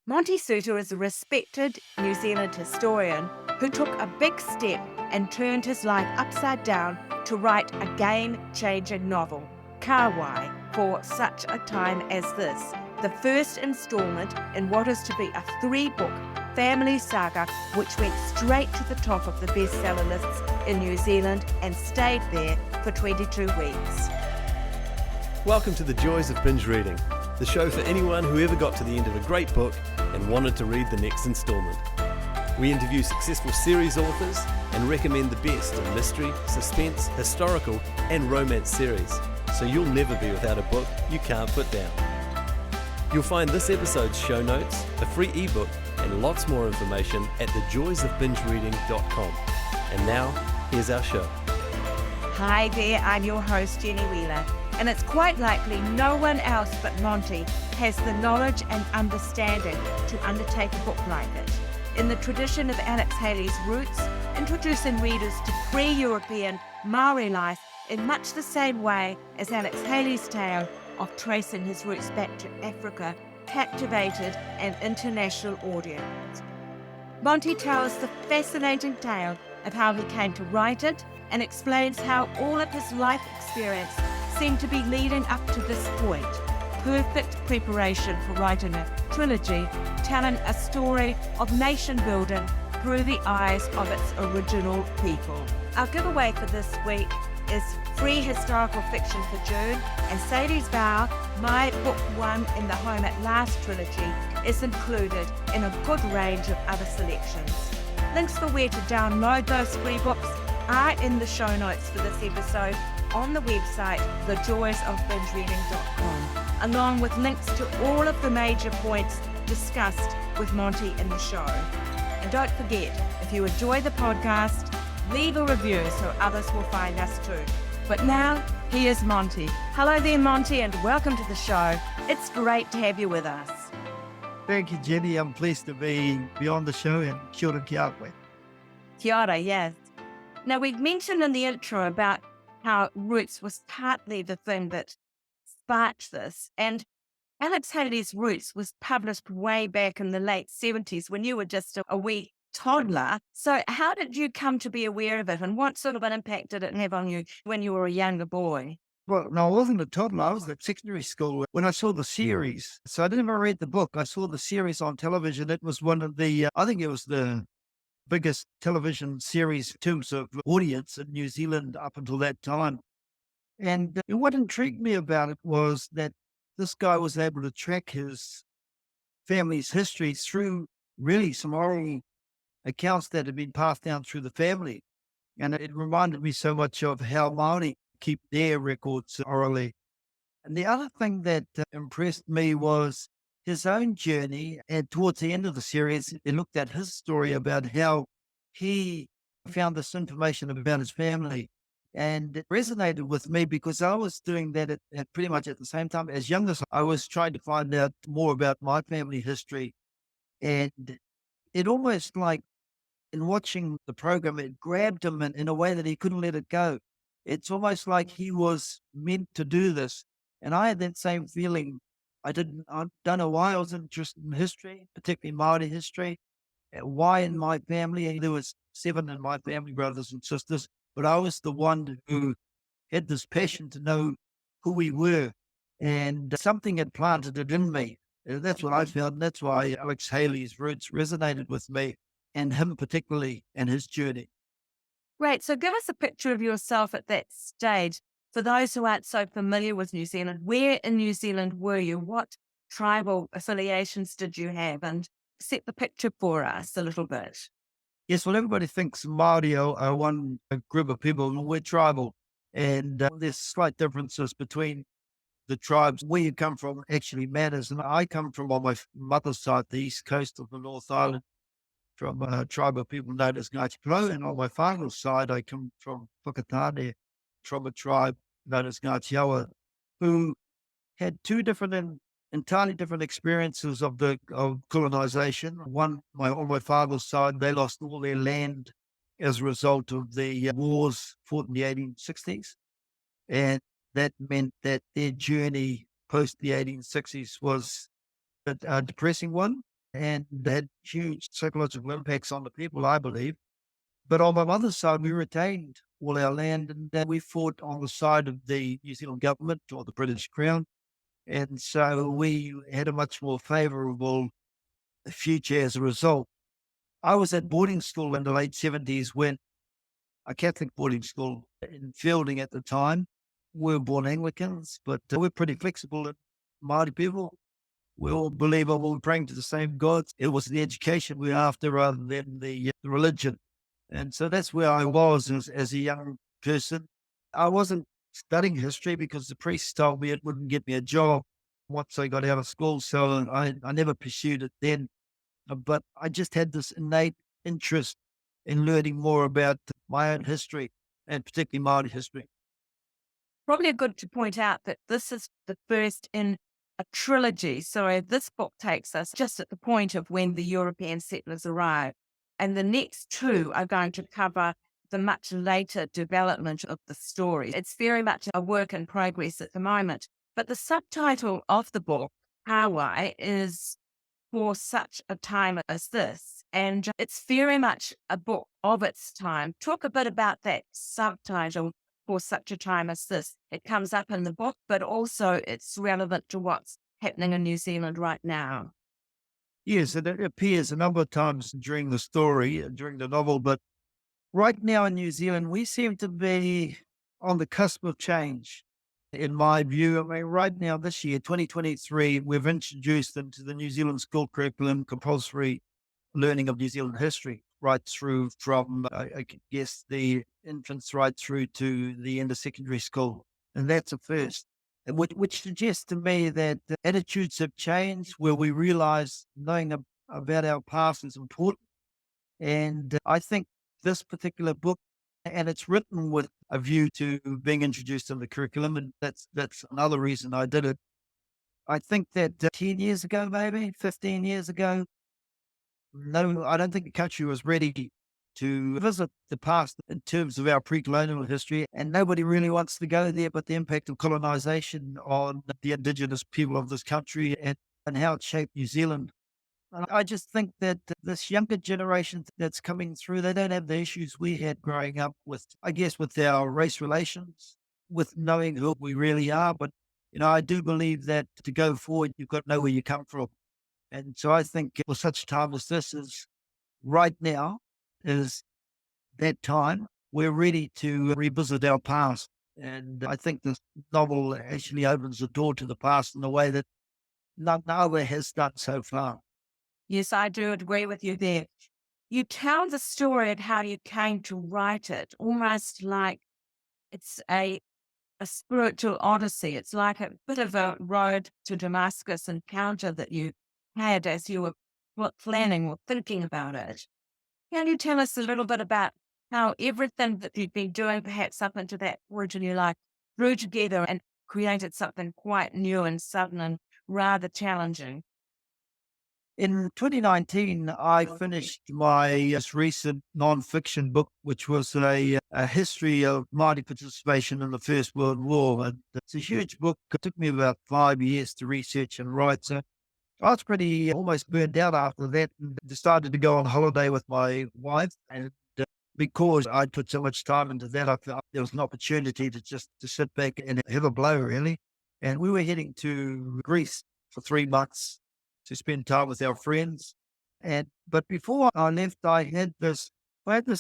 Monty Soutar is a respected New Zealand historian who took a big step and turned his life upside down to write a game-changing novel, Kawai, for such a time as this, the first installment in what is to be a 3-book family saga which went straight to the top of the bestseller lists in New Zealand and stayed there for 22 weeks. Welcome to the Joys of Binge Reading, the show for anyone who ever got to the end of a great book and wanted to read the next installment. We interview successful series authors and recommend the best in mystery, suspense, historical and romance series, so you'll never be without a book you can't put down. You'll find this episode's show notes, a free ebook and lots more information at thejoysofbingereading.com. And now, here's our show. Hi there, I'm your host Jenny Wheeler, and it's quite likely no one else but Monty has the knowledge and understanding to undertake a book like it. In the tradition of Alex Haley's Roots, introducing readers to pre-European Maori life in much the same way as Alex Haley's tale of tracing his roots back to Africa captivated an international audience. Monty tells the fascinating tale of how he came to write it and explains how all of his life experience seemed to be leading up to this point. Perfect preparation for writing a trilogy telling a story of nation building through the eyes of its original people. Our giveaway for this week is free historical fiction for June, and Sadie's Vow, my book 1 in the Home at Last trilogy, is included in a good range of other selections. Links for where to download those free books are in the show notes for this episode on the website thejoysofbingereading.com, along with links to all of the major points discussed with Monty in the show. And don't forget, if you enjoy the podcast, leave a review so others will find us too. But now, here's Monty. Hello there, Monty, and welcome to the show. It's great to have you with us. Thank you, Jenny. I'm pleased to be on the show, and kia ora ki akoe. Kia ora, yes. Now, we've mentioned in the intro about how Roots was partly the thing that sparked this. And Alex Haley's Roots was published way back in the late 70s when you were just a wee toddler. So how did you come to be aware of it, and what sort of an impact did it have on you when you were a younger boy? Well, no, I wasn't a toddler. I was at secondary school when I saw the series. So I didn't ever read the book. I saw the series on television. It was one of the, I think it was the biggest television series in terms of audience in New Zealand up until that time. And what intrigued me about it was that this guy was able to track his family's history through really some oral accounts that had been passed down through the family. And it reminded me so much of how Maori keep their records orally. And the other thing that impressed me was his own journey. And towards the end of the series, it looked at his story about how he found this information about his family. And it resonated with me because I was doing that at pretty much at the same time. As youngest, I was trying to find out more about my family history. And it almost like, in watching the program, it grabbed him in a way that he couldn't let it go. It's almost like he was meant to do this. And I had that same feeling. I don't know why I was interested in history, particularly Maori history, why in my family. And there was 7 in my family, brothers and sisters, but I was the one who had this passion to know who we were. And something had planted it in me. And that's what I found. And that's why Alex Haley's Roots resonated with me, and him particularly, and his journey. Great. So give us a picture of yourself at that stage. For those who aren't so familiar with New Zealand, where in New Zealand were you? What tribal affiliations did you have? And set the picture for us a little bit. Yes, well, everybody thinks Maori are one group of people, and we're tribal. And there's slight differences between the tribes. Where you come from actually matters. And I come from, on my mother's side, the east coast of the North Island, from a tribe of people known as Ngāti Porou. And on my father's side, I come from Whakatane, from a tribe known as Ngāti Awa, who had 2 entirely different experiences of colonization. One, on my father's side, they lost all their land as a result of the wars fought in the 1860s. And that meant that their journey post the 1860s was a depressing one. and had huge psychological impacts on the people, I believe. But on my mother's side, we retained all our land, and we fought on the side of the New Zealand government or the British Crown. And so we had a much more favourable future as a result. I was at boarding school in the late 70s when a Catholic boarding school in Fielding at the time. We were born Anglicans, but we're pretty flexible at Maori people. We all believe we're praying to the same gods. It was the education we were after rather than the religion. And so that's where I was as a young person. I wasn't studying history because the priest told me it wouldn't get me a job once I got out of school. So I never pursued it then. But I just had this innate interest in learning more about my own history and particularly Maori history. Probably good to point out that this is the first in a trilogy. So this book takes us just at the point of when the European settlers arrived. And the next two are going to cover the much later development of the story. It's very much a work in progress at the moment. But the subtitle of the book, Kawai, is For Such a Time as This. And it's very much a book of its time. Talk a bit about that subtitle, For Such a Time as This. It comes up in the book, but also it's relevant to what's happening in New Zealand right now. Yes, it appears a number of times during the story, during the novel, but right now in New Zealand, we seem to be on the cusp of change, in my view. I mean, right now, this year, 2023, we've introduced into the New Zealand school curriculum compulsory learning of New Zealand history, right through from, I guess, the infants right through to the end of secondary school. And that's a first. And which suggests to me that the attitudes have changed where we realize knowing about our past is important. And I think this particular book, and it's written with a view to being introduced in the curriculum, and that's another reason I did it. I think that 10 years ago, maybe 15 years ago, no, I don't think the country was ready to visit the past in terms of our pre-colonial history, and nobody really wants to go there. But the impact of colonization on the indigenous people of this country and how it shaped New Zealand. And I just think that this younger generation that's coming through, they don't have the issues we had growing up with, I guess, with our race relations, with knowing who we really are. But, I do believe that to go forward, you've got to know where you come from. And so I think for such a time as this is right now is that time we're ready to revisit our past. And I think this novel actually opens the door to the past in a way that none other has done so far. Yes, I do agree with you there. You tell the story of how you came to write it, almost like it's a spiritual odyssey. It's like a bit of a road to Damascus encounter that you had as you were planning or thinking about it. Can you tell us a little bit about how everything that you've been doing, perhaps up into that point in your life, drew together and created something quite new and sudden and rather challenging? In 2019, I finished my most recent non-fiction book, which was a history of Māori participation in the First World War. And it's a huge book. It took me about 5 years to research and write. So I was pretty almost burned out after that and decided to go on holiday with my wife. And because I'd put so much time into that, I felt there was an opportunity to sit back and have a blow, really. And we were heading to Greece for 3 months to spend time with our friends. But before I left, I had this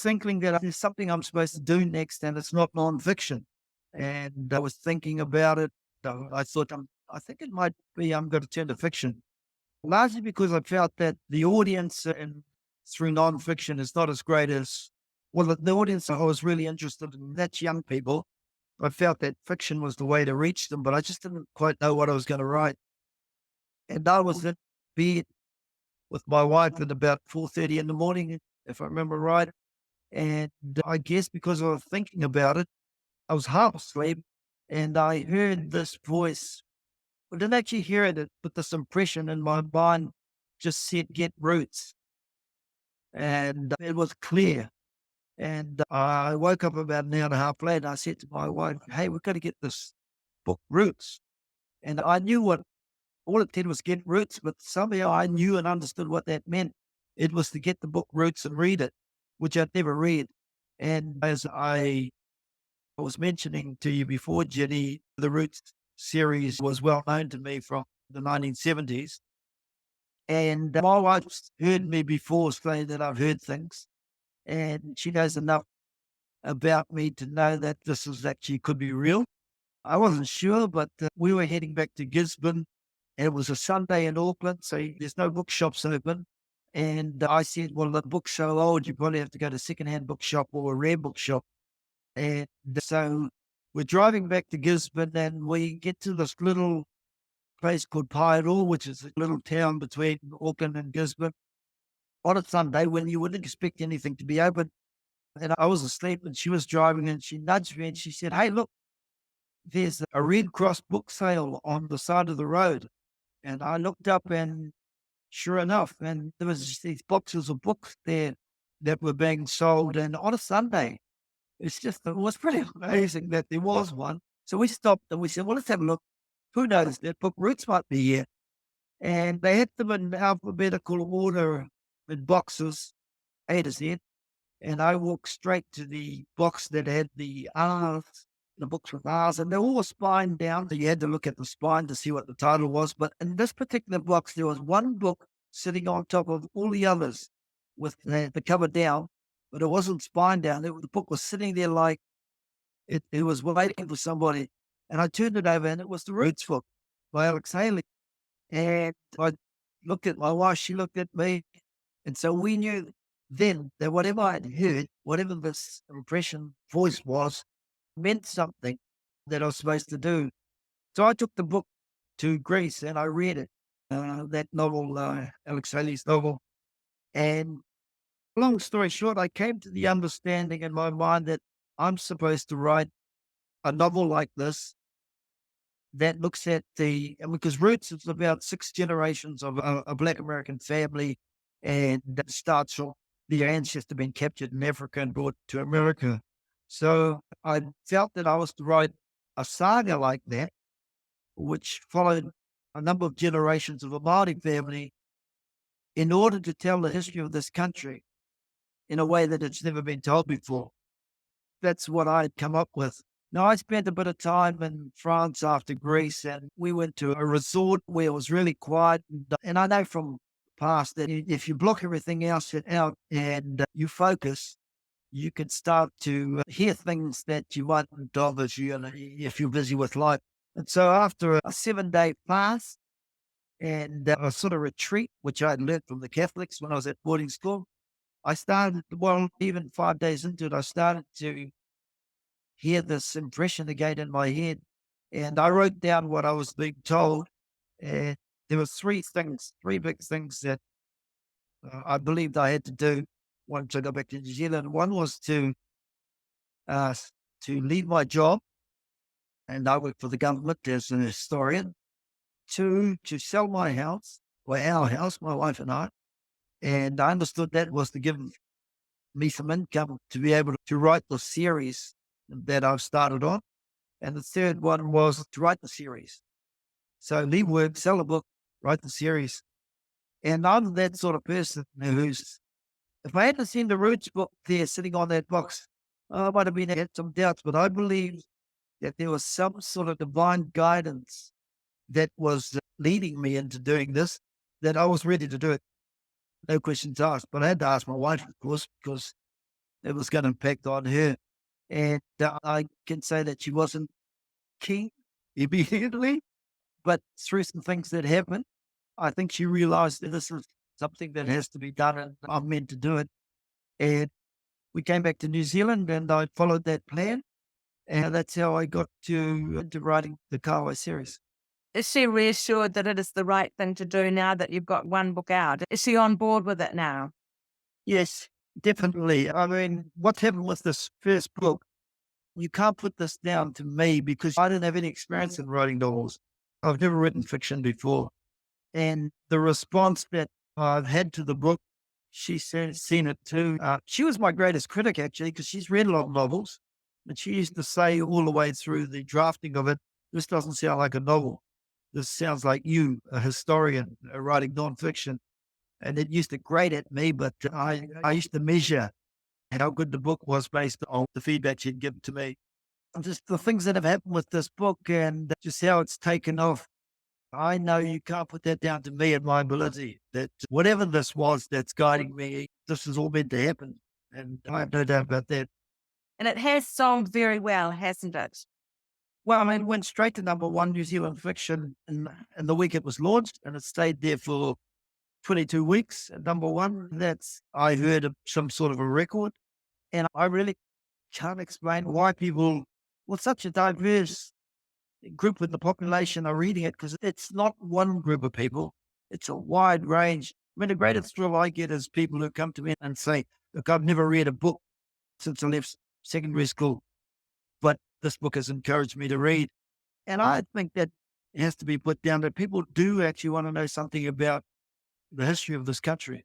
inkling that there's something I'm supposed to do next, and it's not nonfiction. And I was thinking about it. I thought, I think it might be I'm going to turn to fiction, largely because I felt that the audience through nonfiction is not as great as, well, the audience I was really interested in, that's young people. I felt that fiction was the way to reach them, but I just didn't quite know what I was going to write. And I was in bed with my wife at about 4:30 in the morning, if I remember right. And I guess because I was thinking about it, I was half asleep and I heard this voice. I didn't actually hear it, but this impression in my mind just said, get roots. And it was clear. And I woke up about an hour and a half later and I said to my wife, hey, we've got to get this book, Roots. And I knew what all it did was get roots, but somehow I knew and understood what that meant. It was to get the book roots and read it, which I'd never read. And as I was mentioning to you before, Jenny, the Roots series was well known to me from the 1970s. And my wife's heard me before say that I've heard things, and she knows enough about me to know that this is actually could be real. I wasn't sure, but we were heading back to Gisborne. And it was a Sunday in Auckland, so there's no bookshops open. And I said, well, the book's so old, you probably have to go to a secondhand bookshop or a rare bookshop. And so we're driving back to Gisborne, and we get to this little place called Pyador, which is a little town between Auckland and Gisborne, on a Sunday when you wouldn't expect anything to be open. And I was asleep, and she was driving, and she nudged me and she said, hey, look, there's a Red Cross book sale on the side of the road. And I looked up, and sure enough, and there was just these boxes of books there that were being sold, and on a Sunday. It was pretty amazing that there was one. So we stopped and we said, well, let's have a look. Who knows? That book Roots might be here. And they had them in alphabetical order in boxes, A to Z. And I walked straight to the box that had the R's, the books with R's, and they're all spined down. So you had to look at the spine to see what the title was. But in this particular box, there was one book sitting on top of all the others with the cover down, but it wasn't spined down. The book was sitting there like it was waiting for somebody. And I turned it over, and it was The Roots book by Alex Haley. And I looked at my wife, she looked at me. And so we knew then that whatever I had heard, whatever this impression voice was, meant something that I was supposed to do. So I took the book to Greece and I read it, that novel, Alex Haley's novel. And long story short, I came to the understanding in my mind that I'm supposed to write a novel like this that looks at because Roots is about 6 generations of a Black American family, and that starts from the ancestor being captured in Africa and brought to America. So I felt that I was to write a saga like that, which followed a number of generations of a Maori family in order to tell the history of this country in a way that it's never been told before. That's what I'd come up with. Now, I spent a bit of time in France after Greece, and we went to a resort where it was really quiet. And I know from past that if you block everything else out and you focus, you can start to hear things that you wouldn't have if you're busy with life. And so after a 7-day fast and a sort of retreat, which I'd learned from the Catholics when I was at boarding school, I started, even 5 days into it, I started to hear this impression again in my head. And I wrote down what I was being told. And there were 3 big things that I believed I had to do once I got back to New Zealand. One was to leave my job, and I worked for the government as an historian. 2, to sell my house, or our house, my wife and I. And I understood that was to give me some income to be able to write the series that I've started on. And the 3rd one was to write the series. So leave work, sell a book, write the series. And I'm that sort of person who's, if I hadn't seen the Roots book there sitting on that box, I might have had some doubts, but I believe that there was some sort of divine guidance that was leading me into doing this, that I was ready to do it. No questions asked. But I had to ask my wife, of course, because it was going to impact on her. And I can say that she wasn't keen immediately, but through some things that happened, I think she realized that this is something that has to be done and I'm meant to do it. And we came back to New Zealand and I followed that plan. And that's how I got into writing the Kawai series. Is she reassured that it is the right thing to do now that you've got one book out? Is she on board with it now? Yes, definitely. I mean, what happened with this first book, you can't put this down to me because I didn't have any experience in writing novels. I've never written fiction before. And the response that I've had to the book, she's seen it too. She was my greatest critic, actually, because she's read a lot of novels. And she used to say all the way through the drafting of it, this doesn't sound like a novel. this sounds like you, a historian writing nonfiction. And it used to grate at me, but I used to measure how good the book was based on the feedback she'd given to me. And just the things that have happened with this book and just how it's taken off. I know you can't put that down to me and my ability. That whatever this was that's guiding me, this is all meant to happen. And I have no doubt about that. And it has sold very well, hasn't it? Well, I mean, it went straight to number one New Zealand fiction in the week it was launched, and it stayed there for 22 weeks at number one. That's, I heard of some sort of a record, and I really can't explain why people with such a diverse group in the population are reading it, because it's not one group of people, it's a wide range. I mean, the greatest thrill I get is people who come to me and say, look, I've never read a book since I left secondary school, but this book has encouraged me to read. And I think that has to be put down that people do actually want to know something about the history of this country.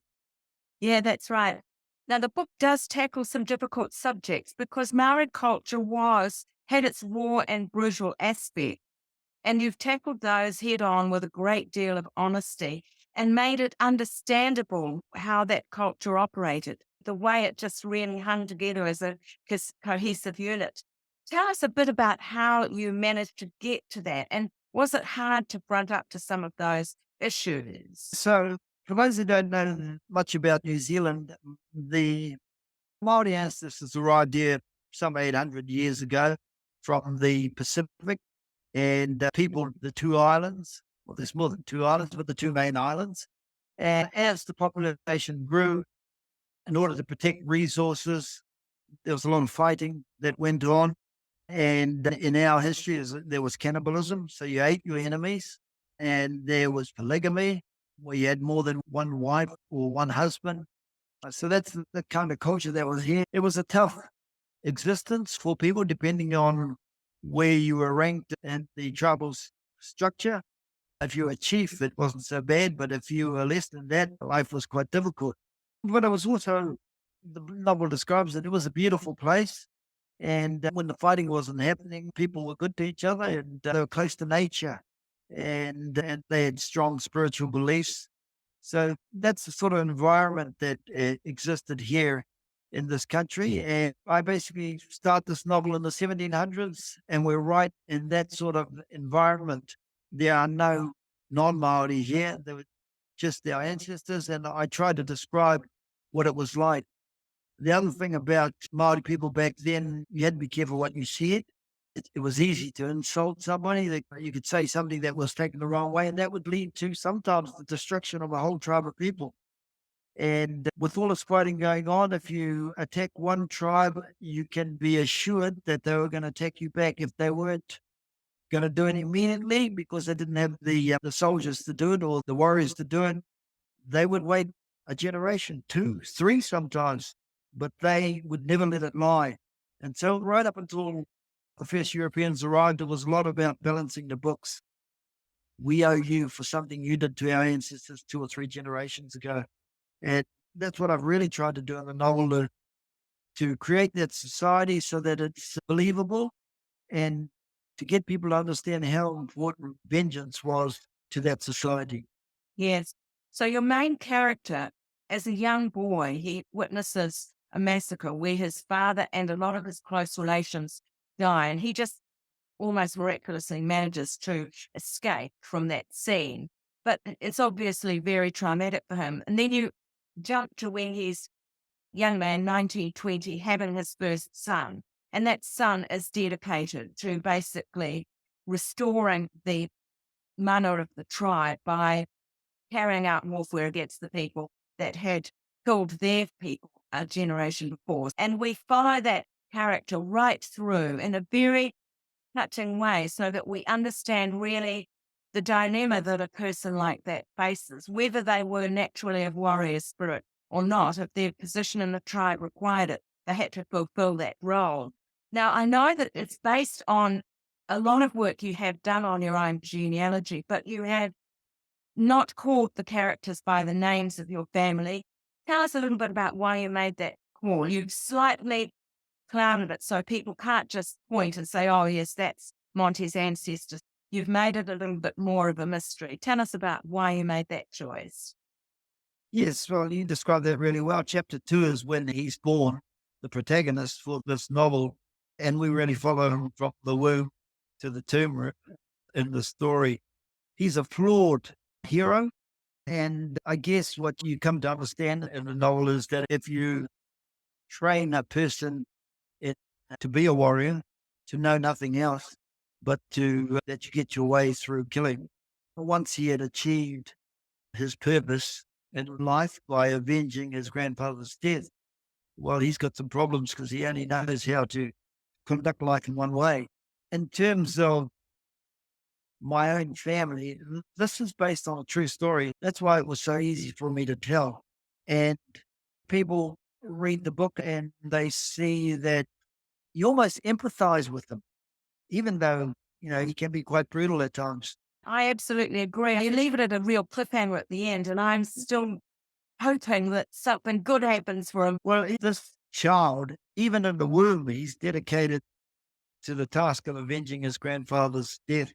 Yeah, that's right. Now, the book does tackle some difficult subjects because Maori culture had its raw and brutal aspect. And you've tackled those head on with a great deal of honesty and made it understandable how that culture operated, the way it just really hung together as a cohesive unit. Tell us a bit about how you managed to get to that. And was it hard to front up to some of those issues? So, for those who don't know much about New Zealand, the Maori ancestors arrived here some 800 years ago from the Pacific and peopled the two islands. Well, there's more than two islands, but the two main islands. And as the population grew, in order to protect resources, there was a lot of fighting that went on. And in our history, there was cannibalism. So you ate your enemies. And there was polygamy, where you had more than one wife or one husband. So that's the kind of culture that was here. It was a tough existence for people, depending on where you were ranked in the tribal structure. If you were a chief, it wasn't so bad. But if you were less than that, life was quite difficult. But it was also, the novel describes it was a beautiful place. And when the fighting wasn't happening, people were good to each other and they were close to nature and they had strong spiritual beliefs. So that's the sort of environment that existed here in this country. And I basically start this novel in the 1700s, and we're right in that sort of environment. There are no non-Maori here. They were just our ancestors, and I tried to describe what it was like. The other thing about Maori people back then, you had to be careful what you said. It was easy to insult somebody. That you could say something that was taken the wrong way, and that would lead to sometimes the destruction of a whole tribe of people. And with all this fighting going on, if you attack one tribe, you can be assured that they were going to attack you back. If they weren't going to do it immediately because they didn't have the soldiers to do it or the warriors to do it, they would wait a generation, 2, 3 sometimes, but they would never let it lie. And so right up until the first Europeans arrived, it was a lot about balancing the books. We owe you for something you did to our ancestors 2 or 3 generations ago. And that's what I've really tried to do in the novel, to create that society so that it's believable and to get people to understand how important vengeance was to that society. Yes. So your main character, as a young boy, he witnesses a massacre where his father and a lot of his close relations die, and he just almost miraculously manages to escape from that scene. But it's obviously very traumatic for him. And then you jump to when he's young man, 19, 20, having his first son. And that son is dedicated to basically restoring the mana of the tribe by carrying out warfare against the people that had killed their people a generation before. And we follow that character right through in a very touching way so that we understand really the dilemma that a person like that faces, whether they were naturally of warrior spirit or not. If their position in the tribe required it, they had to fulfill that role. Now, I know that it's based on a lot of work you have done on your own genealogy, but you have not called the characters by the names of your family. Tell us a little bit about why you made that call. You've slightly clouded it so people can't just point and say, oh, yes, that's Monty's ancestors. you've made it a little bit more of a mystery. Tell us about why you made that choice. Yes, well, you described that really well. Chapter 2 is when he's born, the protagonist for this novel, and we really follow him from the womb to the tomb in the story. He's a flawed hero, and I guess what you come to understand in the novel is that if you train a person it, to be a warrior, to know nothing else, but that you get your way through killing. Once he had achieved his purpose in life by avenging his grandfather's death, well, he's got some problems because he only knows how to conduct life in one way. In terms of my own family, this is based on a true story. That's why it was so easy for me to tell. And people read the book and they see that you almost empathize with them, even though, he can be quite brutal at times. I absolutely agree. You leave it at a real cliffhanger at the end, and I'm still hoping that something good happens for him. Well, this child, even in the womb, he's dedicated to the task of avenging his grandfather's death.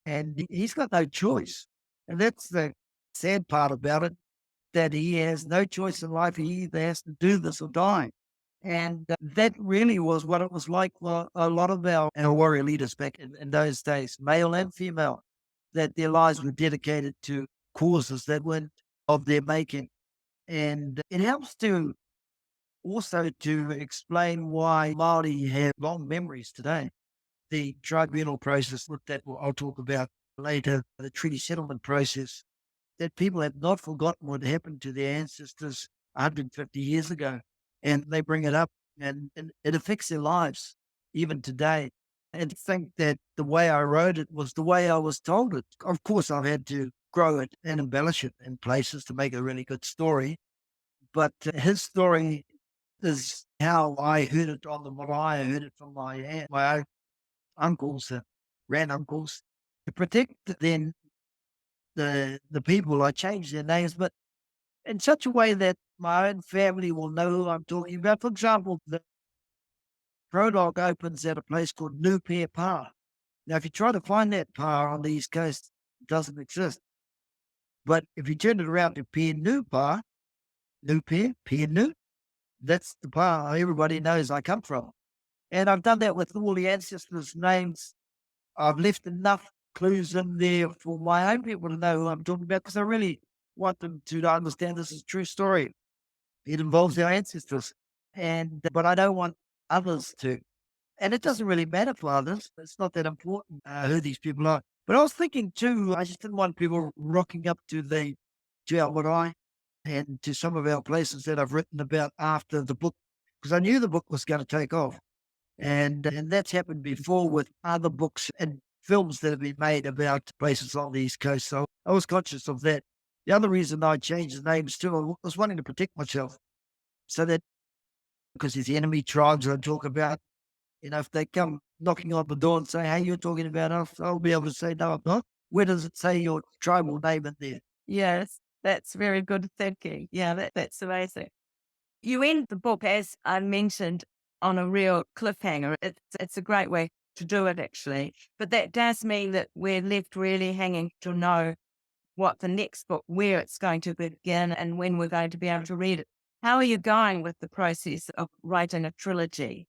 And he's got no choice. And that's the sad part about it, that he has no choice in life. He either has to do this or die. And that really was what it was like for a lot of our warrior leaders back in those days, male and female, that their lives were dedicated to causes that weren't of their making. And it helps to also to explain why Maori have long memories today. The tribunal process that I'll talk about later, the treaty settlement process, that people have not forgotten what happened to their ancestors 150 years ago. And they bring it up and it affects their lives even today. And think that the way I wrote it was the way I was told it. Of course, I've had to grow it and embellish it in places to make a really good story. But his story is how I heard it on the marae. I heard it from my own uncles, grand-uncles. To protect then the people, I changed their names, but in such a way that my own family will know who I'm talking about. For example, the prologue opens at a place called Nupe Pa. Now, if you try to find that pa on the East Coast, it doesn't exist. But if you turn it around to Pinu Pa, Nupe, Pinu, that's the pa everybody knows I come from. And I've done that with all the ancestors' names. I've left enough clues in there for my own people to know who I'm talking about, because I really want them to understand this is a true story. It involves our ancestors, but I don't want others to. And it doesn't really matter for others. It's not that important who these people are. But I was thinking too, I just didn't want people rocking up to our marae and to some of our places that I've written about after the book, because I knew the book was going to take off. And that's happened before with other books and films that have been made about places on the East Coast. So I was conscious of that. The other reason I changed the names too, I was wanting to protect myself. So that, because there's the enemy tribes I talk about, if they come knocking on the door and say, hey, you're talking about us, I'll be able to say, no, I'm not. Where does it say your tribal name in there? Yes, that's very good thinking. Yeah, that's amazing. You end the book, as I mentioned, on a real cliffhanger. It's a great way to do it, actually. But that does mean that we're left really hanging to know what the next book, where it's going to begin and when we're going to be able to read it. How are you going with the process of writing a trilogy?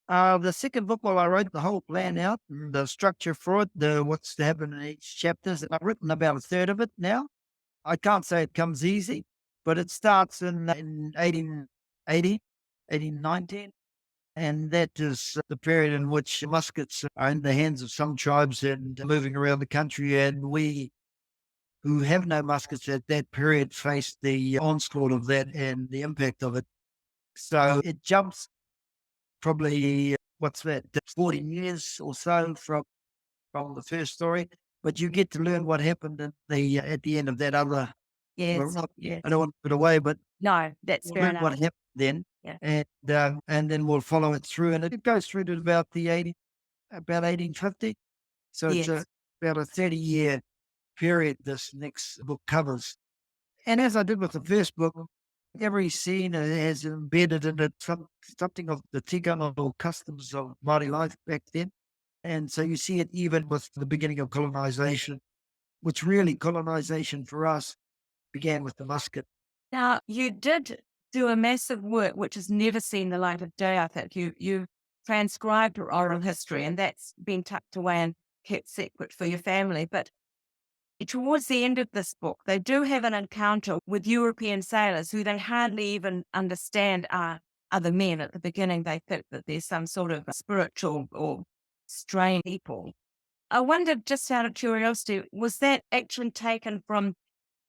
The second book, well, I wrote the whole plan out, the structure for it, what's to happen in each chapter. I've written about a third of it now. I can't say it comes easy, but it starts in 1880, 1819. And that is the period in which muskets are in the hands of some tribes and moving around the country. And we who have no muskets at that period face the onslaught of that and the impact of it. So it jumps probably, 40 years or so from the first story. But you get to learn what happened at the end of that other. Yes, Well, yes. I don't want to put it away, but No, that's we'll fair learn enough. what happened then. Yeah. And then we'll follow it through. And it goes through to about 1850. So it's Yes. about a 30-year period this next book covers. And as I did with the first book, every scene has embedded in it something of the tikanga or customs of Māori life back then. And so you see it even with the beginning of colonization, which really colonization for us began with the musket. Now, you did do a massive work which has never seen the light of day, I think. You transcribed your oral history, and that's been tucked away and kept separate for your family. But towards the end of this book, they do have an encounter with European sailors who they hardly even understand are other men. At the beginning, they think that there's some sort of spiritual or strange people. I wondered, just out of curiosity, was that actually taken from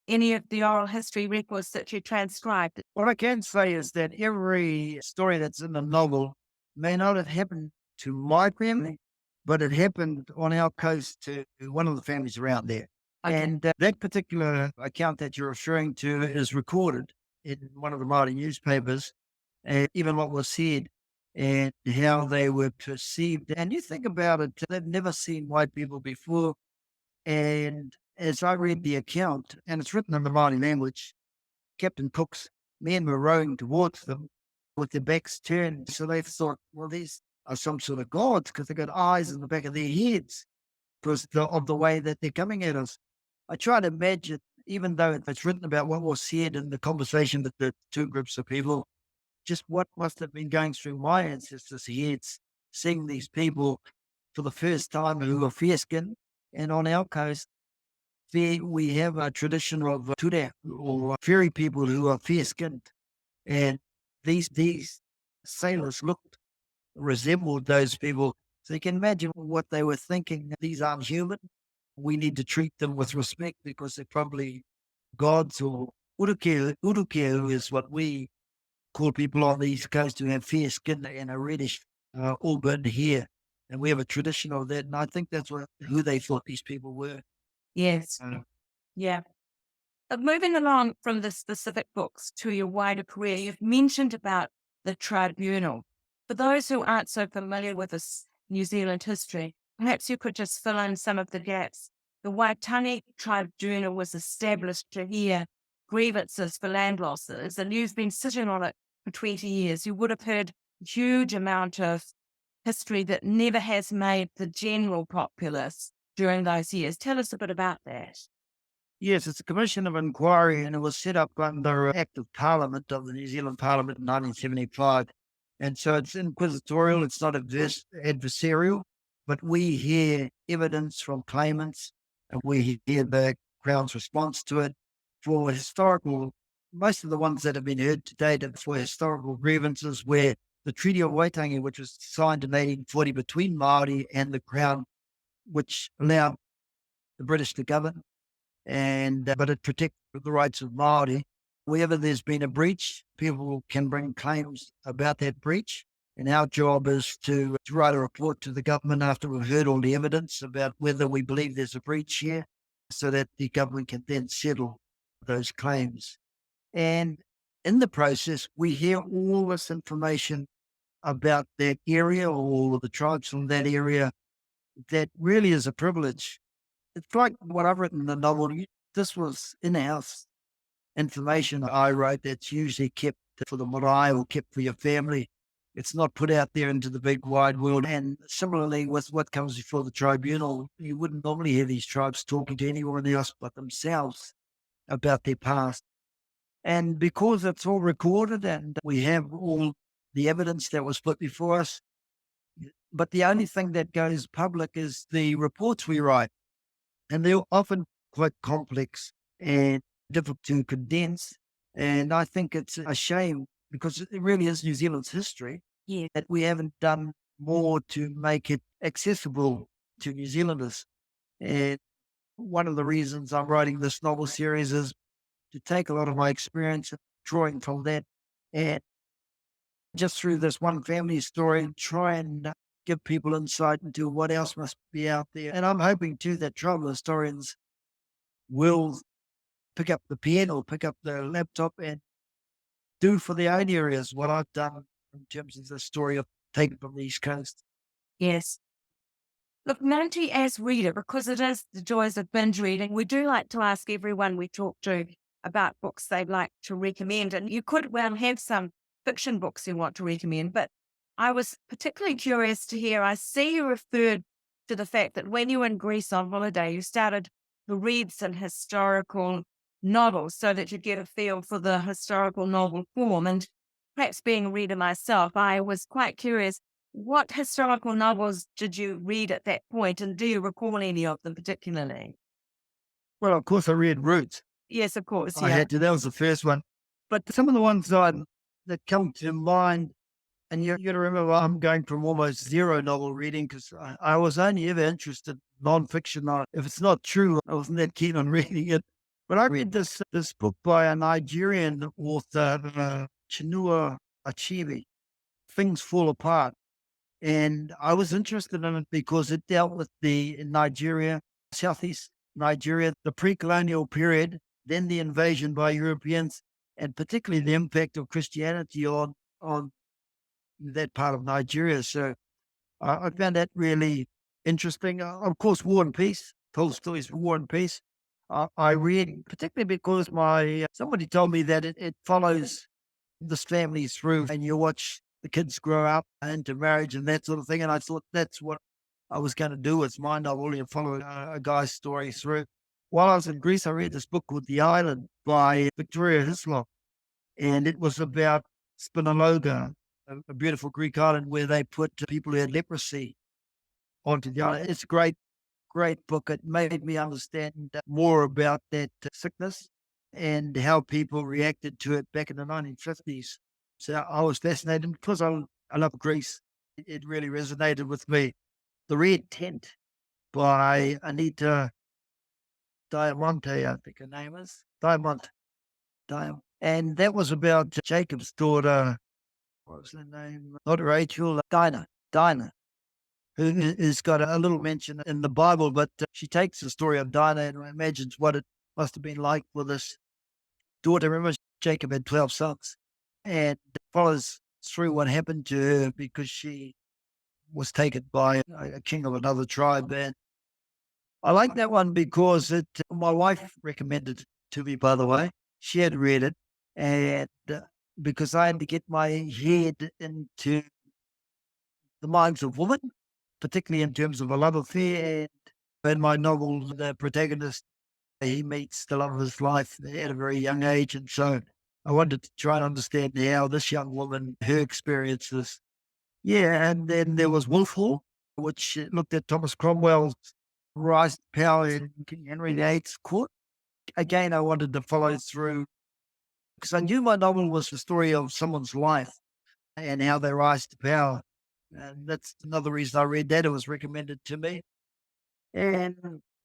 any of the oral history records that you transcribed? What I can say is that every story that's in the novel may not have happened to my family, but it happened on our coast to one of the families around there. Okay. And that particular account that you're referring to is recorded in one of the Maori newspapers, and even what was said and how they were perceived. And you think about it, they've never seen white people before. And as I read the account, and it's written in the Maori language, Captain Cook's men were rowing towards them with their backs turned. So they thought, well, these are some sort of gods because they've got eyes in the back of their heads because of the way that they're coming at us. I try to imagine, even though it's written about what was said in the conversation with the two groups of people, just what must have been going through my ancestors' heads, seeing these people for the first time who are fair skinned. And on our coast, there we have a tradition of ture or fairy people who are fair skinned. And these sailors resembled those people. So you can imagine what they were thinking. These aren't human. We need to treat them with respect because they're probably gods or uruke. Uruke is what we call people on the East Coast who have fair skin and a reddish auburn hair. And we have a tradition of that. And I think that's who they thought these people were. Yes. Yeah. Moving along from the specific books to your wider career, you've mentioned about the tribunal. For those who aren't so familiar with this New Zealand history, perhaps you could just fill in some of the gaps. The Waitangi Tribunal was established to hear grievances for land losses, and you've been sitting on it for 20 years. You would have heard a huge amount of history that never has made the general populace during those years. Tell us a bit about that. Yes, it's a commission of inquiry, and it was set up under Act of Parliament of the New Zealand Parliament in 1975. And so it's inquisitorial, it's not adversarial, but we hear evidence from claimants, and we hear the Crown's response to it for historical. Most of the ones that have been heard to date are for historical grievances where the Treaty of Waitangi, which was signed in 1840 between Maori and the Crown, which allowed the British to govern, but it protects the rights of Maori. Wherever there's been a breach, people can bring claims about that breach. And our job is to write a report to the government after we've heard all the evidence about whether we believe there's a breach here so that the government can then settle those claims. And in the process, we hear all this information about that area or the tribes from that area that really is a privilege. It's like what I've written in the novel. This was in-house information I wrote that's usually kept for the marae or kept for your family. It's not put out there into the big wide world. And similarly with what comes before the tribunal, you wouldn't normally hear these tribes talking to anyone else but themselves about their past. And because it's all recorded and we have all the evidence that was put before us, but the only thing that goes public is the reports we write. And they're often quite complex and difficult to condense. And I think it's a shame because it really is New Zealand's history that we haven't done more to make it accessible to New Zealanders. And one of the reasons I'm writing this novel series is to take a lot of my experience drawing from that and just through this one family story, try and give people insight into what else must be out there. And I'm hoping too that travel historians will pick up the pen or pick up the laptop and do for their own areas what I've done in terms of the story of taken from the East Coast. Yes. Look, Monty, as reader, because it is the joys of binge reading, we do like to ask everyone we talk to about books they'd like to recommend. And you could well have some fiction books you want to recommend, but I was particularly curious to hear, I see you referred to the fact that when you were in Greece on holiday, you started to read some historical novels so that you get a feel for the historical novel form. And perhaps being a reader myself, I was quite curious, what historical novels did you read at that point, and do you recall any of them particularly? Well, of course, I read Roots. Yes, of course, I yeah. had to. That was the first one. But some of the ones that come to mind, and you got to remember, I'm going from almost zero novel reading because I was only ever interested in nonfiction. If it's not true, I wasn't that keen on reading it. But I read this book by a Nigerian author, Chinua Achebe, Things Fall Apart. And I was interested in it because it dealt with in Nigeria, Southeast Nigeria, the pre-colonial period, then the invasion by Europeans, and particularly the impact of Christianity on that part of Nigeria. So I found that really interesting. Of course, War and Peace, Tolstoy's War and Peace. I read particularly because somebody told me that it follows this family through, and you watch the kids grow up into marriage and that sort of thing. And I thought that's what I was going to do with my novel, and follow a guy's story through. While I was in Greece, I read this book called The Island by Victoria Hislop, and it was about Spinalonga, a beautiful Greek island where they put people who had leprosy onto the island. It's a great book. It made me understand more about that sickness and how people reacted to it back in the 1950s. So I was fascinated because I love Greece. It really resonated with me. The Red Tent by Anita Diamante, I think her name is. And that was about Jacob's daughter. What was her name? Not Rachel, Dinah, who has got a little mention in the Bible, but she takes the story of Dinah and imagines what it must have been like for this daughter. Remember, Jacob had 12 sons, and follows through what happened to her because she was taken by a king of another tribe. And I like that one because my wife recommended it to me, by the way. She had read it, and because I had to get my head into the minds of women, particularly in terms of a love affair. And in my novel, the protagonist, he meets the love of his life at a very young age. And so I wanted to try and understand how this young woman, her experiences. Yeah, and then there was Wolf Hall, which looked at Thomas Cromwell's rise to power in King Henry VIII's court. Again, I wanted to follow through because I knew my novel was the story of someone's life and how they rise to power. And that's another reason I read that. It was recommended to me. And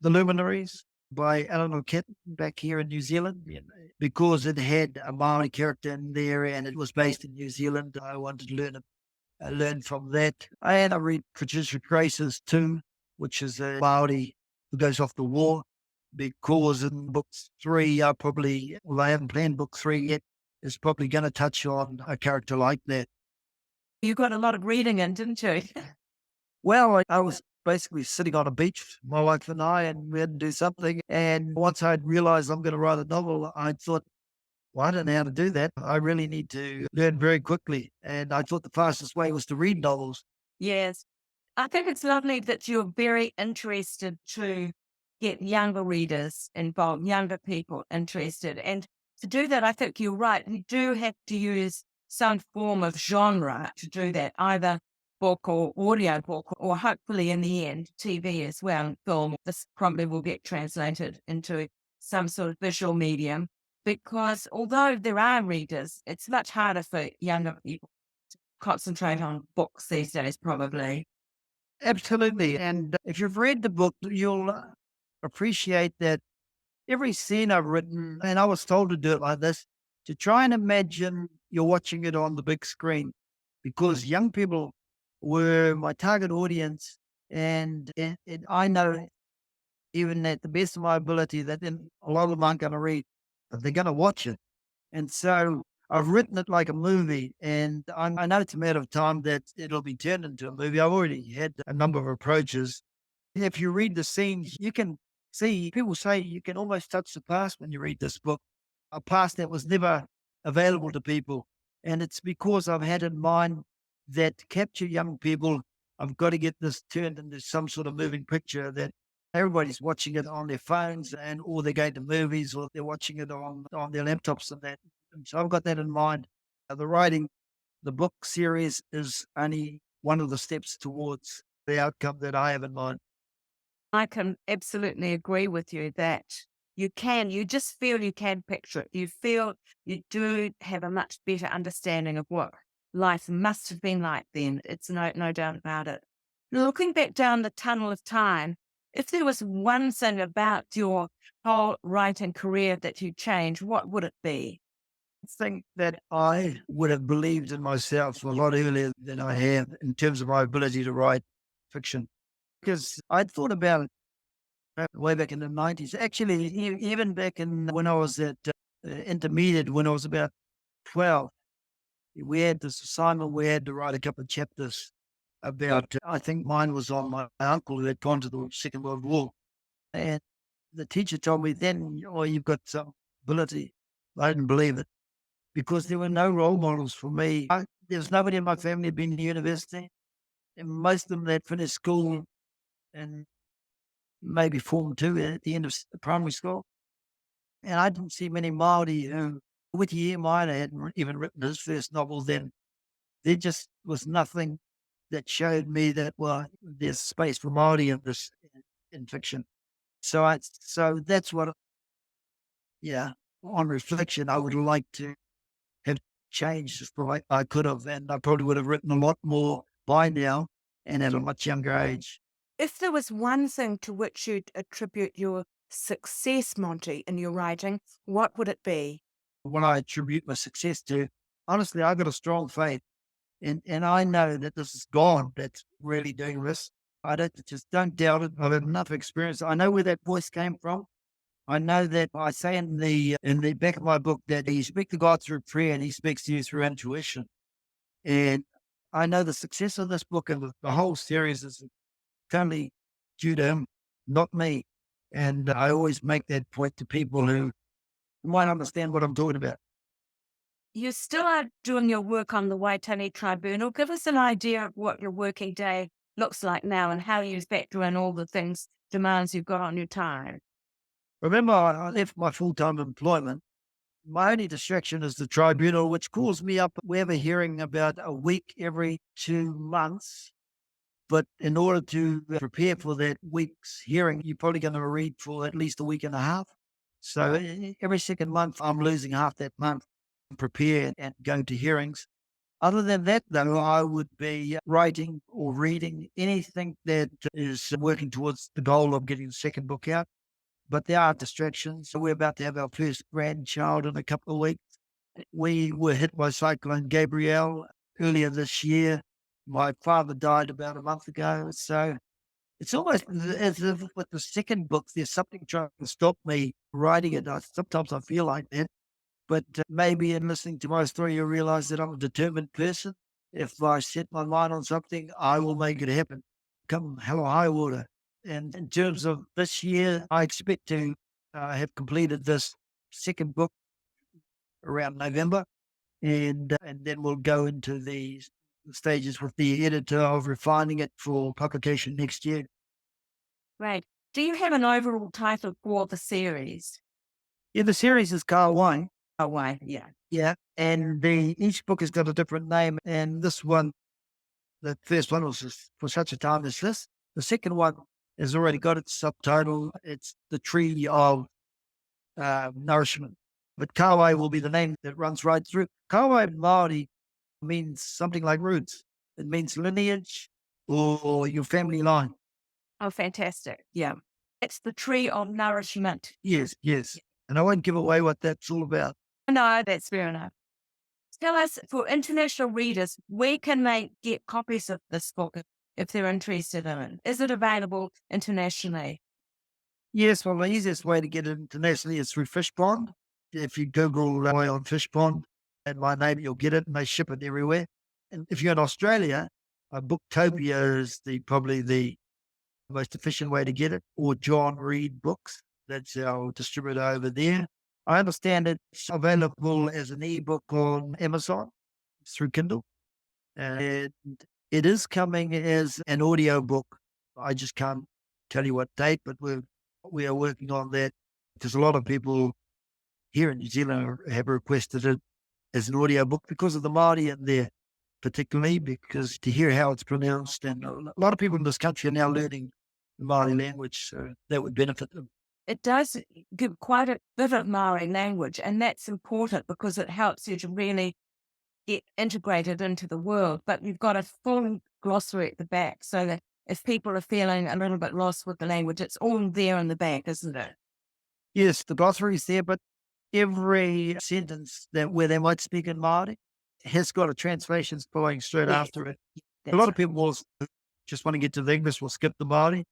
The Luminaries by Eleanor Catton back here in New Zealand, because it had a Maori character in there and it was based in New Zealand. I wanted to learn from that. And I read Patricia Trace's too, which is a Maori who goes off to war, because in book 3, I haven't planned book 3 yet, is probably going to touch on a character like that. You got a lot of reading in, didn't you? Well, I was basically sitting on a beach, my wife and I, and we had to do something. And once I'd realized I'm going to write a novel, I thought, well, I don't know how to do that. I really need to learn very quickly. And I thought the fastest way was to read novels. Yes. I think it's lovely that you're very interested to get younger readers involved, younger people interested. And to do that, I think you're right. You do have to use some form of genre to do that, either book or audio book, or hopefully in the end, TV as well, film. This probably will get translated into some sort of visual medium, because although there are readers, it's much harder for younger people to concentrate on books these days, probably. Absolutely. And if you've read the book, you'll appreciate that every scene I've written, and I was told to do it like this, to try and imagine you're watching it on the big screen, because young people were my target audience. And I know, even at the best of my ability, that then a lot of them aren't going to read, but they're going to watch it. And so I've written it like a movie, and I know it's a matter of time that it'll be turned into a movie. I've already had a number of approaches. If you read the scenes, you can see, people say you can almost touch the past when you read this book, a past that was never available to people. And it's because I've had in mind that to capture young people, I've got to get this turned into some sort of moving picture that everybody's watching it on their phones and or they're going to movies or they're watching it on their laptops and that. And so I've got that in mind. The writing, the book series is only one of the steps towards the outcome that I have in mind. I can absolutely agree with you that you just feel you can picture it. You feel you do have a much better understanding of what life must have been like then. It's no doubt about it. Looking back down the tunnel of time, if there was one thing about your whole writing career that you'd change, what would it be? I think that I would have believed in myself a lot earlier than I have in terms of my ability to write fiction. Because I'd thought about it way back in the 90s. Actually, even back in when I was at intermediate, when I was about 12, we had this assignment. We had to write a couple of chapters about, I think mine was on my uncle who had gone to the Second World War. And the teacher told me then, oh, you've got some ability. I didn't believe it because there were no role models for me. There was nobody in my family who had been to university. And most of them had finished school and maybe Form 2 at the end of primary school. And I didn't see many Maori who, with Ye Maori, hadn't even written his first novel then. There just was nothing that showed me that, well, there's space for Maori in this, in fiction. So that's what, yeah, on reflection, I would like to have changed if I could have, and I probably would have written a lot more by now and at a much younger age. If there was one thing to which you'd attribute your success, Monty, in your writing, what would it be? What I attribute my success to, honestly, I've got a strong faith. And I know that this is God that's really doing this. I don't doubt it. I've had enough experience. I know where that voice came from. I know that I say in the back of my book that you speak to God through prayer and he speaks to you through intuition. And I know the success of this book and the whole series is totally due to him, not me. And I always make that point to people who might understand what I'm talking about. You still are doing your work on the Waitangi Tribunal. Give us an idea of what your working day looks like now and how you factor in all the things, demands you've got on your time. Remember, I left my full-time employment. My only distraction is the tribunal, which calls me up. We have a hearing about a week every 2 months. But in order to prepare for that week's hearing, you're probably going to read for at least a week and a half. So every second month, I'm losing half that month to prepare and going to hearings. Other than that, though, I would be writing or reading anything that is working towards the goal of getting the second book out. But there are distractions. So we're about to have our first grandchild in a couple of weeks. We were hit by Cyclone Gabrielle earlier this year. My father died about a month ago. So it's almost as if with the second book, there's something trying to stop me writing it. Sometimes I feel like that. But maybe in listening to my story, you realize that I'm a determined person. If I set my mind on something, I will make it happen. Come hell or high water. And in terms of this year, I expect to have completed this second book around November. And then we'll go into the stages with the editor of refining it for publication next year. Right. Do you have an overall title for the series? Yeah, the series is Kawai. Kawai, yeah. Yeah, and each book has got a different name. And this one, the first one was just for such a time as this. The second one has already got its subtitle. It's The Tree of Nourishment. But Kawai will be the name that runs right through. Kawai in Maori means something like roots. It means lineage or your family line. Oh, fantastic. Yeah. It's the tree of nourishment. Yes, yes. And I won't give away what that's all about. No, that's fair enough. Tell us, for international readers, where can they get copies of this book if they're interested in it? Is it available internationally? Yes, well, the easiest way to get it internationally is through Fishpond. If you Google Kawai on Fishpond and my name, you'll get it, and they ship it everywhere. And if you're in Australia, Booktopia is probably the most efficient way to get it, or John Reed Books. That's our distributor over there. I understand it's available as an ebook on Amazon through Kindle. And It is coming as an audio book. I just can't tell you what date, but we are working on that because a lot of people here in New Zealand have requested it as an audio book because of the Maori in there, particularly because to hear how it's pronounced. And a lot of people in this country are now learning the Maori language, so that would benefit them. It does give quite a bit of Maori language, and that's important because it helps you to really get integrated into the world. But you've got a full glossary at the back so that if people are feeling a little bit lost with the language, it's all there in the back, isn't it? Yes, the glossary is there, but every sentence where they might speak in Maori has got a translation following straight after it. A lot of people will just want to get to the English, will skip the Maori.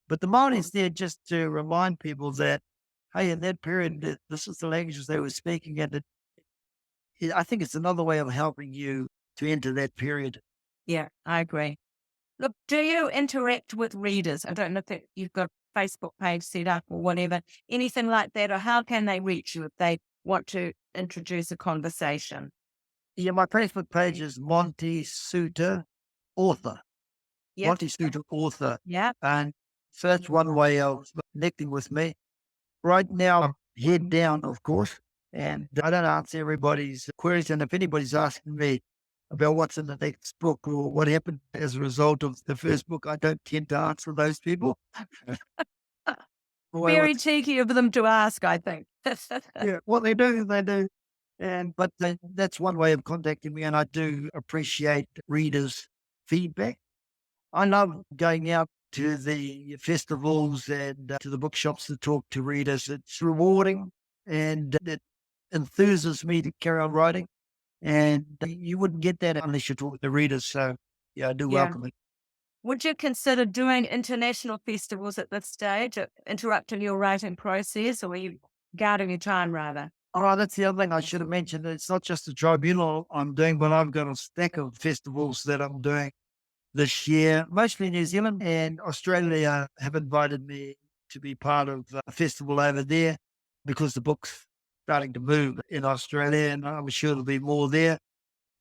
But the Maori is there just to remind people that, hey, in that period, this is the languages they were speaking. And I think it's another way of helping you to enter that period. Yeah, I agree. Look, do you interact with readers? I don't know if you've got a Facebook page set up or whatever, anything like that, or how can they reach you if they want to introduce a conversation? Yeah, my Facebook page is Monty Soutar, author. Yep. Monty Soutar, author. Yeah. And so that's one way of connecting with me. Right now, I'm head down, of course, and I don't answer everybody's queries. And if anybody's asking me about what's in the next book or what happened as a result of the first book, I don't tend to answer those people. Very cheeky of them to ask, I think. Yeah, what they do, they do. But that's one way of contacting me, and I do appreciate readers' feedback. I love going out to the festivals and to the bookshops to talk to readers. It's rewarding and it enthuses me to carry on writing. And you wouldn't get that unless you talk to readers. So, yeah, I do welcome it. Would you consider doing international festivals at this stage, interrupting your writing process, or are you guarding your time rather? Oh, that's the other thing I should have mentioned. It's not just a tribunal I'm doing, but I've got a stack of festivals that I'm doing this year. Mostly New Zealand and Australia have invited me to be part of a festival over there because the book's starting to move in Australia, and I'm sure there'll be more there.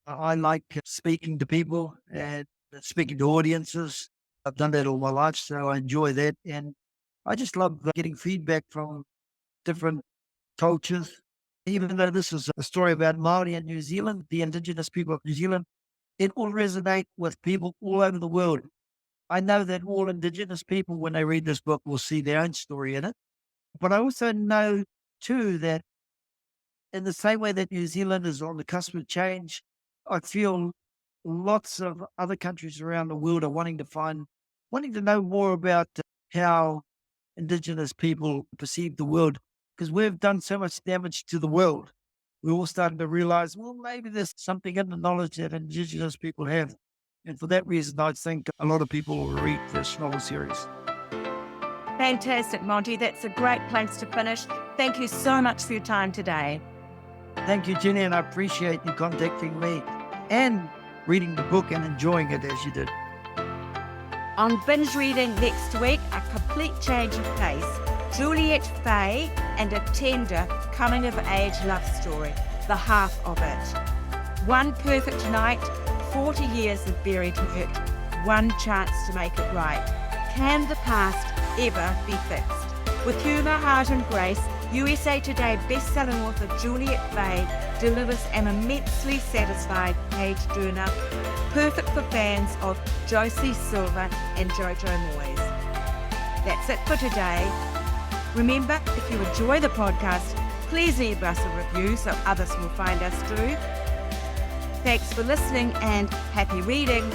I like speaking to people and speaking to audiences. I've done that all my life, so I enjoy that. And I just love getting feedback from different cultures. Even though this is a story about Maori in New Zealand, the indigenous people of New Zealand, it will resonate with people all over the world. I know that all indigenous people, when they read this book, will see their own story in it. But I also know, too, that in the same way that New Zealand is on the cusp of change, I feel lots of other countries around the world are wanting to know more about how indigenous people perceive the world, because we've done so much damage to the world. We're all starting to realize, well, maybe there's something in the knowledge that indigenous people have. And for that reason, I think a lot of people will read this novel series. Fantastic, Monty. That's a great place to finish. Thank you so much for your time today. Thank you, Jenny, and I appreciate you contacting me and reading the book and enjoying it as you did. On Binge Reading next week, a complete change of pace. Juliet Fay and a tender coming-of-age love story, the half of it. One perfect night, 40 years of buried hurt, one chance to make it right. Can the past ever be fixed? With humour, heart and grace, USA Today best-selling author Juliet Fay delivers an immensely satisfied page-turner, perfect for fans of Josie Silver and Jojo Moyes. That's it for today. Remember, if you enjoy the podcast, please leave us a review so others will find us too. Thanks for listening and happy reading.